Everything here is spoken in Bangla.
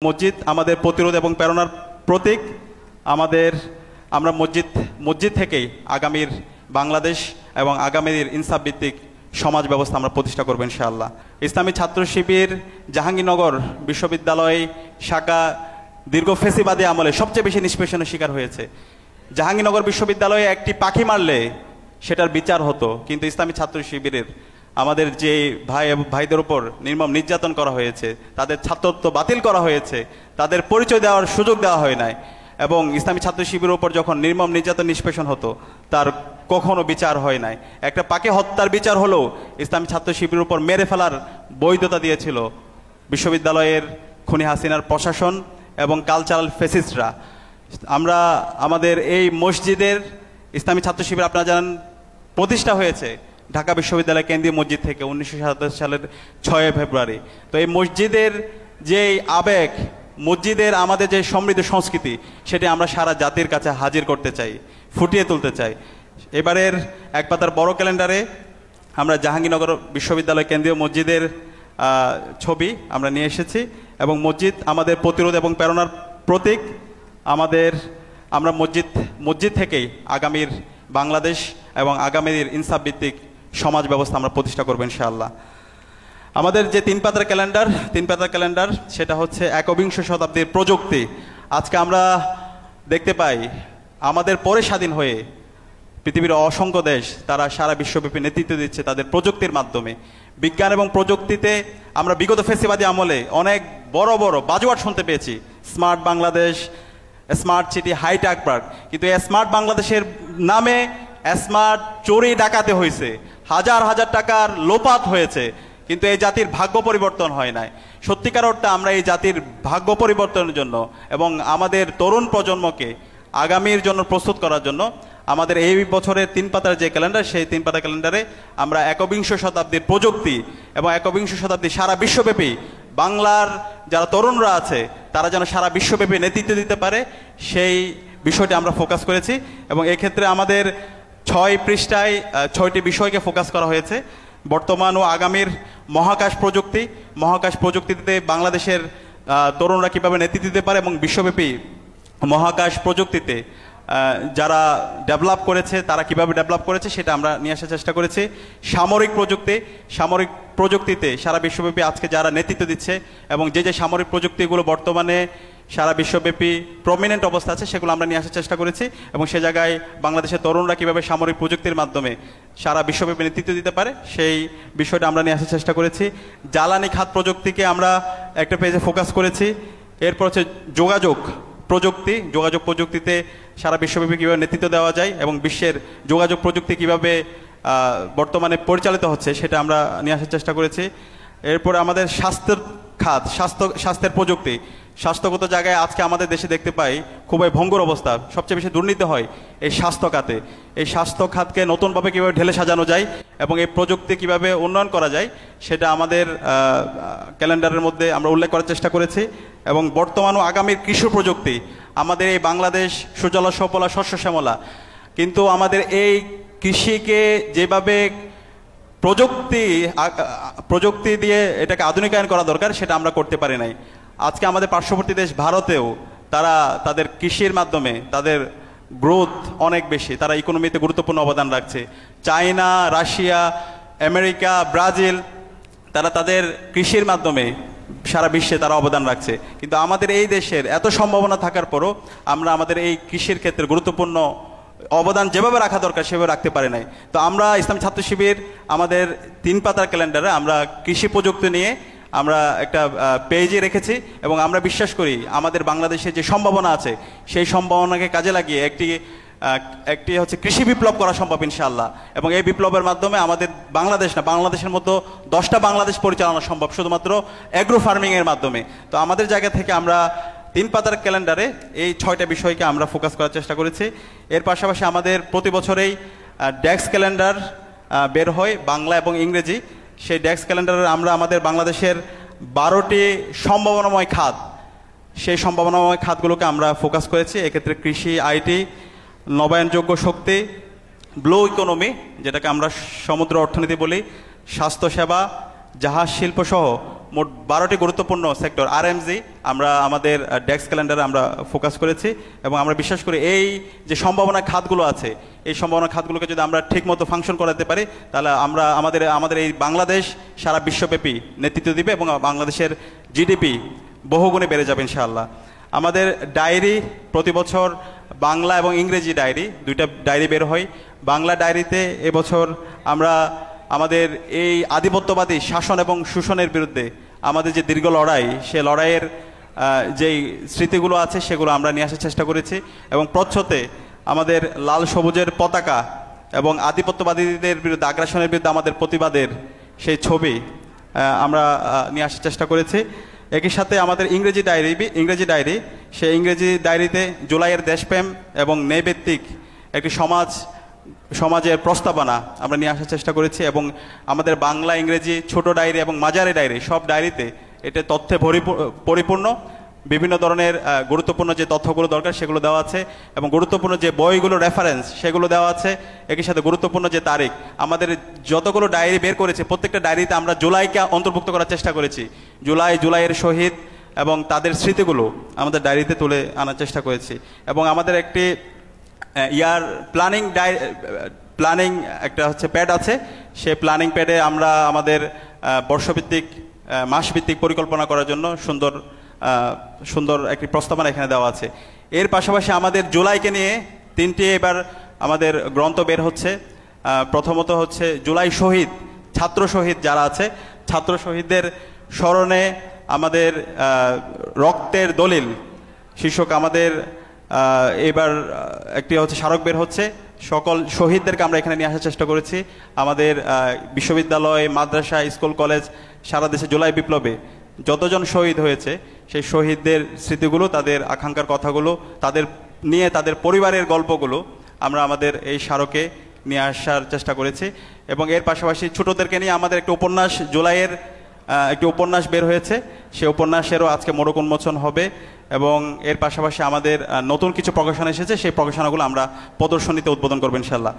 মসজিদ আমাদের প্রতিরোধ এবং প্রেরণার প্রতীক। আমরা মসজিদ থেকেই আগামীর বাংলাদেশ এবং আগামীর ইনসাফ ভিত্তিক সমাজ ব্যবস্থা আমরা প্রতিষ্ঠা করব ইনশাআল্লাহ। ইসলামী ছাত্র শিবির জাহাঙ্গীরনগর বিশ্ববিদ্যালয় শাখা দীর্ঘ ফেসিবাদী আমলে সবচেয়ে বেশি নিষ্পেষণের শিকার হয়েছে। জাহাঙ্গীরনগর বিশ্ববিদ্যালয়ে একটি পাখি মারলে সেটার বিচার হতো, কিন্তু ইসলামী ছাত্র শিবিরের আমাদের যে ভাইদের উপর নির্মম নির্যাতন করা হয়েছে, তাদের ছাত্রত্ব বাতিল করা হয়েছে, তাদের পরিচয় দেওয়ার সুযোগ দেওয়া হয় নাই, এবং ইসলামী ছাত্র শিবিরের উপর যখন নির্মম নির্যাতন নিষ্পেষণ হতো তার কখনো বিচার হয় নাই। একটা পাখি হত্যার বিচার হলেও ইসলামী ছাত্র শিবিরের উপর মেরে ফেলার বৈধতা দিয়েছিল বিশ্ববিদ্যালয়ের খুনি হাসিনার প্রশাসন এবং কালচারাল ফেসিস্টরা। আমরা আমাদের এই মসজিদের ইসলামী ছাত্র শিবির আপনারা জানেন প্রতিষ্ঠা হয়েছে ঢাকা বিশ্ববিদ্যালয় কেন্দ্রীয় মসজিদ থেকে 1927 সালের 6 ফেব্রুয়ারি। তো এই মসজিদের যে আবেগ, মসজিদের আমাদের যে সমৃদ্ধ সংস্কৃতি, সেটি আমরা সারা জাতির কাছে হাজির করতে চাই, ফুটিয়ে তুলতে চাই। এবারের এক পাতার বড় ক্যালেন্ডারে আমরা জাহাঙ্গীরনগর বিশ্ববিদ্যালয় কেন্দ্রীয় মসজিদের ছবি আমরা নিয়ে এসেছি, এবং মসজিদ আমাদের প্রতিরোধ এবং প্রেরণার প্রতীক। আমরা মসজিদ থেকেই আগামীর বাংলাদেশ এবং আগামীর ইনসাফ ভিত্তিক সমাজ ব্যবস্থা আমরা প্রতিষ্ঠা করব ইনশাআল্লাহ। আমাদের যে তিন পাতার ক্যালেন্ডার সেটা হচ্ছে একবিংশ শতাব্দীর প্রযুক্তি। আজকে আমরা দেখতে পাই আমাদের পরে স্বাধীন হয়ে পৃথিবীর অসংখ্য দেশ তারা সারা বিশ্বব্যাপী নেতৃত্ব দিচ্ছে তাদের প্রযুক্তির মাধ্যমে। বিজ্ঞান এবং প্রযুক্তিতে আমরা বিগত ফেসিবাদী আমলে অনেক বড় বড় বাজোয়াট শুনতে পেয়েছি, smart Bangladesh, smart city, hitech park, কিন্তু এই স্মার্ট বাংলাদেশের নামে স্মার্ট চুরি ডাকাতে হয়েছে, হাজার হাজার টাকার লোপাট হয়েছে, কিন্তু এই জাতির ভাগ্য পরিবর্তন হয় নাই। সত্যিকার অর্থে আমরা এই জাতির ভাগ্য পরিবর্তনের জন্য এবং আমাদের তরুণ প্রজন্মকে আগামীর জন্য প্রস্তুত করার জন্য আমাদের এই বছরের তিন পাতার যে ক্যালেন্ডার, সেই তিন পাতার ক্যালেন্ডারে আমরা একবিংশ শতাব্দীর প্রযুক্তি এবং একবিংশ শতাব্দী সারা বিশ্বব্যাপী বাংলার যারা তরুণরা আছে তারা যেন সারা বিশ্বব্যাপী নেতৃত্ব দিতে পারে, সেই বিষয়টি আমরা ফোকাস করেছি। এবং এক্ষেত্রে আমাদের 6 পৃষ্ঠায় 6টি বিষয়কে ফোকাস করা হয়েছে। বর্তমান ও আগামীর মহাকাশ প্রযুক্তিতে বাংলাদেশের তরুণরা কীভাবে নেতৃত্ব দিতে পারে এবং বিশ্বব্যাপী মহাকাশ প্রযুক্তিতে যারা ডেভেলপ করেছে তারা কিভাবে ডেভেলপ করেছে সেটা আমরা নিয়ে আসার চেষ্টা করেছি। সামরিক প্রযুক্তিতে সারা বিশ্বব্যাপী আজকে যারা নেতৃত্ব দিচ্ছে এবং যে সামরিক প্রযুক্তিগুলো বর্তমানে সারা বিশ্বব্যাপী প্রমিনেন্ট অবস্থা আছে সেগুলো আমরা নিয়ে আসার চেষ্টা করেছি, এবং সে জায়গায় বাংলাদেশের তরুণরা কীভাবে সামরিক প্রযুক্তির মাধ্যমে সারা বিশ্বব্যাপী নেতৃত্ব দিতে পারে সেই বিষয়টা আমরা নিয়ে আসার চেষ্টা করেছি। জ্বালানি খাত প্রযুক্তিকে আমরা একটা পেজে ফোকাস করেছি। এরপর হচ্ছে যোগাযোগ প্রযুক্তিতে সারা বিশ্বব্যাপী কীভাবে নেতৃত্ব দেওয়া যায় এবং বিশ্বের যোগাযোগ প্রযুক্তি কীভাবে বর্তমানে পরিচালিত হচ্ছে সেটা আমরা নিয়ে আসার চেষ্টা করেছি। এরপর আমাদের স্বাস্থ্যের খাত, স্বাস্থ্যের প্রযুক্তি, স্বাস্থ্যগত জায়গায় আজকে আমাদের দেশে দেখতে পাই খুবই ভঙ্গুর অবস্থা, সবচেয়ে বেশি দুর্নীতি হয় এই স্বাস্থ্য খাতে। এই স্বাস্থ্য খাতকে নতুনভাবে কীভাবে ঢেলে সাজানো যায় এবং এই প্রযুক্তি কীভাবে উন্নয়ন করা যায় সেটা আমাদের ক্যালেন্ডারের মধ্যে আমরা উল্লেখ করার চেষ্টা করেছি। এবং বর্তমান ও আগামীর কৃষি প্রযুক্তি, আমাদের এই বাংলাদেশ সুজলা সুফলা শস্য শ্যামলা, কিন্তু আমাদের এই কৃষিকে যেভাবে প্রযুক্তি দিয়ে এটাকে আধুনিকায়ন করা দরকার সেটা আমরা করতে পারি নাই। আজকে আমাদের পার্শ্ববর্তী দেশ ভারতেও তারা তাদের কৃষির মাধ্যমে তাদের গ্রোথ অনেক বেশি, তারা ইকোনমিতে গুরুত্বপূর্ণ অবদান রাখছে। চায়না, রাশিয়া, আমেরিকা, ব্রাজিল তারা তাদের কৃষির মাধ্যমে সারা বিশ্বে তারা অবদান রাখছে, কিন্তু আমাদের এই দেশের এত সম্ভাবনা থাকার পরও আমরা আমাদের এই কৃষির ক্ষেত্রে গুরুত্বপূর্ণ অবদান যেভাবে রাখা দরকার সেভাবে রাখতে পারে নাই। তো আমরা ইসলামী ছাত্র শিবির আমাদের 3 পাতার ক্যালেন্ডারে আমরা কৃষি প্রযুক্তি নিয়ে আমরা একটা পেজে রেখেছি, এবং আমরা বিশ্বাস করি আমাদের বাংলাদেশে যে সম্ভাবনা আছে সেই সম্ভাবনাকে কাজে লাগিয়ে একটি হচ্ছে কৃষি বিপ্লব করা সম্ভব ইনশাআল্লাহ। এবং এই বিপ্লবের মাধ্যমে আমাদের বাংলাদেশের মতো 10টা বাংলাদেশ পরিচালনা সম্ভব শুধুমাত্র অ্যাগ্রো ফার্মিংয়ের মাধ্যমে। তো আমাদের জায়গা থেকে আমরা 3 পাতার ক্যালেন্ডারে এই 6টা বিষয়কে আমরা ফোকাস করার চেষ্টা করেছি। এর পাশাপাশি আমাদের প্রতি বছরেই ডেস্ক ক্যালেন্ডার বের হয় বাংলা এবং ইংরেজি। সেই ডেস্ক ক্যালেন্ডারে আমরা আমাদের বাংলাদেশের 12টি সম্ভাবনাময় খাত, সেই সম্ভাবনাময় খাতগুলোকে আমরা ফোকাস করেছি। এক্ষেত্রে কৃষি, আইটি, নবায়নযোগ্য শক্তি, ব্লু ইকোনমি যেটাকে আমরা সমুদ্র অর্থনীতি বলি, স্বাস্থ্যসেবা, জাহাজ শিল্প সহ মোট 12টি গুরুত্বপূর্ণ সেক্টর RMG আমরা আমাদের ডেস্ক ক্যালেন্ডারে আমরা ফোকাস করেছি এবং আমরা বিশ্বাস করি এই যে সম্ভাবনা খাতগুলো আছে এই সম্ভাবনা খাতগুলোকে যদি আমরা ঠিকমতো ফাংশন করাতে পারি তাহলে আমরা আমাদের এই বাংলাদেশ সারা বিশ্বব্যাপী নেতৃত্ব দিবে এবং বাংলাদেশের GDP বহুগুণে বেড়ে যাবে ইনশাআল্লাহ। আমাদের ডায়েরি প্রতি বছর বাংলা এবং ইংরেজি ডায়েরি দুইটা ডায়েরি বের হয়। বাংলা ডায়েরিতে এবছর আমরা আমাদের এই আধিপত্যবাদী শাসন এবং শোষণের বিরুদ্ধে আমাদের যে দীর্ঘ লড়াই সে লড়াইয়ের যেই স্মৃতিগুলো আছে সেগুলো আমরা নিয়ে আসার চেষ্টা করেছি এবং প্রচ্ছদে আমাদের লাল সবুজের পতাকা এবং আধিপত্যবাদীদের বিরুদ্ধে আগ্রাসনের বিরুদ্ধে আমাদের প্রতিবাদের সেই ছবি আমরা নিয়ে আসার চেষ্টা করেছি। একই সাথে আমাদের ইংরেজি ডায়েরি সেই ইংরেজি ডায়েরিতে জুলাইয়ের দেশপ্রেম এবং ন্যায়ভিত্তিক একটি সমাজের প্রস্তাবনা আমরা নিয়ে আসার চেষ্টা করেছি এবং আমাদের বাংলা ইংরেজি ছোট ডায়েরি এবং মাঝারি ডায়েরি সব ডায়েরিতে এটা তথ্যে পরিপূর্ণ বিভিন্ন ধরনের গুরুত্বপূর্ণ যে তথ্যগুলো দরকার সেগুলো দেওয়া আছে এবং গুরুত্বপূর্ণ যে বইগুলো রেফারেন্স সেগুলো দেওয়া আছে। একই সাথে গুরুত্বপূর্ণ যে তারিখ আমাদের যতগুলো ডায়েরি বের করেছে প্রত্যেকটা ডায়েরিতে আমরা জুলাইকে অন্তর্ভুক্ত করার চেষ্টা করেছি। জুলাইয়ের শহীদ এবং তাদের স্মৃতিগুলো আমাদের ডায়েরিতে তুলে আনার চেষ্টা করেছি এবং আমাদের একটি ইয়ার প্ল্যানিং একটা হচ্ছে প্যাড আছে। সেই প্ল্যানিং প্যাডে আমরা আমাদের বর্ষভিত্তিক মাসভিত্তিক পরিকল্পনা করার জন্য সুন্দর একটি প্রস্তাবনা এখানে দেওয়া আছে। এর পাশাপাশি আমাদের জুলাইকে নিয়ে 3টি এবার আমাদের গ্রন্থ বের হচ্ছে। প্রথমত হচ্ছে জুলাই শহীদ ছাত্র শহীদ যারা আছে ছাত্র শহীদদের স্মরণে আমাদের রক্তের দলিল শীর্ষক আমাদের এবার একটি হচ্ছে স্মারক বের হচ্ছে। সকল শহীদদেরকে আমরা এখানে নিয়ে আসার চেষ্টা করেছি। আমাদের বিশ্ববিদ্যালয় মাদ্রাসা স্কুল কলেজ সারা দেশে জুলাই বিপ্লবে যতজন শহীদ হয়েছে সেই শহীদদের স্মৃতিগুলো তাদের আকাঙ্ক্ষার কথাগুলো তাদের পরিবারের গল্পগুলো আমরা আমাদের এই স্মারকে নিয়ে আসার চেষ্টা করেছি এবং এর পাশাপাশি ছোটদেরকে নিয়ে আমাদের একটা উপন্যাস জুলাইয়ের একটি উপন্যাস বের হয়েছে। সেই উপন্যাসেরও আজকে মোড়ক উন্মোচন হবে এবং এর পাশাপাশি আমাদের নতুন কিছু প্রকাশনা এসেছে সেই প্রকাশনাগুলো আমরা প্রদর্শনীতে উদ্বোধন করবো ইনশাআল্লাহ।